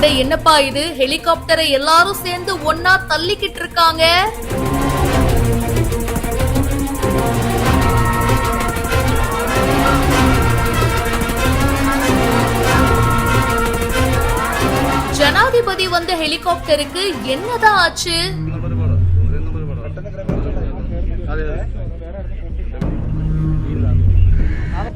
அட என்னப்பா இது, ஹெலிகாப்டரை எல்லாரும் சேர்ந்து ஒன்னா தள்ளிக்கிட்டு இருக்காங்க. ஜனாதிபதி வந்த ஹெலிகாப்டருக்கு என்னதான் ஆச்சு?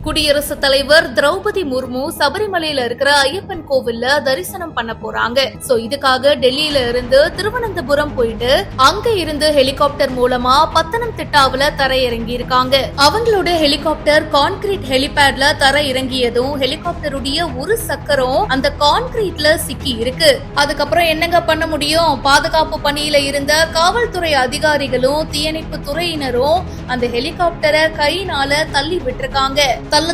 குடியரசுத் தலைவர் திரௌபதி முர்மு சபரிமலையில இருக்கிற ஐயப்பன் கோவில்ல தரிசனம் பண்ண போறாங்க. சோ இதுக்காக டெல்லியில இருந்து திருவனந்தபுரம் போயிட்டு அங்க இருந்து ஹெலிகாப்டர் மூலமா பத்தனம்திட்டாவுல தரை இறங்கி இருக்காங்க. அவங்களோட ஹெலிகாப்டர் கான்கிரீட் ஹெலிபேட்ல தரை இறங்கியதும் ஹெலிகாப்டருடைய ஒரு சக்கரம் அந்த கான்கிரீட்ல சிக்கி இருக்கு. அதுக்கப்புறம் என்னங்க பண்ண முடியும்? பாதுகாப்பு பணியில இருந்த காவல்துறை அதிகாரிகளும் தீயணைப்பு துறையினரும் அந்த ஹெலிகாப்டரை கையினால தள்ளி விட்டுருக்காங்க.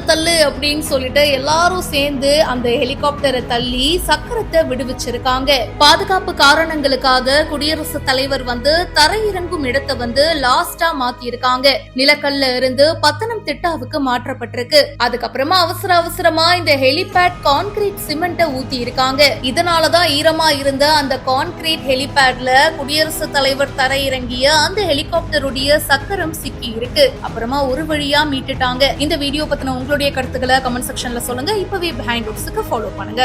தள்ளு அப்படின்னு சொல்லிட்டு எல்லாரும் சேர்ந்து அந்த ஹெலிகாப்டரை தள்ளி சக்கரத்தை விடுவிச்சிருக்காங்க. பாதுகாப்பு காரணங்களுக்காக குடியரசுத் தலைவர் வந்து தரையிறங்கும் இடத்தை வந்து லாஸ்டா மாத்தி இருக்காங்க. நிலக்கல்ல இருந்து பத்தனம்திட்டாவுக்கு மாற்றப்பட்டிருக்கு. அதுக்கப்புறமா அவசரமா இந்த ஹெலிபேட் கான்கிரீட் சிமெண்ட்டை ஊத்தி இருக்காங்க. இதனாலதான் ஈரமா இருந்த அந்த கான்கிரீட் ஹெலிபேட்ல குடியரசுத் தலைவர் தரையிறங்கிய அந்த ஹெலிகாப்டருடைய சக்கரம் சிக்கி இருக்கு. அப்புறமா ஒரு வழியா மீட்டுட்டாங்க. இந்த வீடியோ பத்தின உங்களுடைய கருத்துக்களை கமெண்ட் செக்ஷன்ல சொல்லுங்க. இப்பவே பிஹைண்ட் ரூட்ஸ்க்கு ஃபாலோ பண்ணுங்க.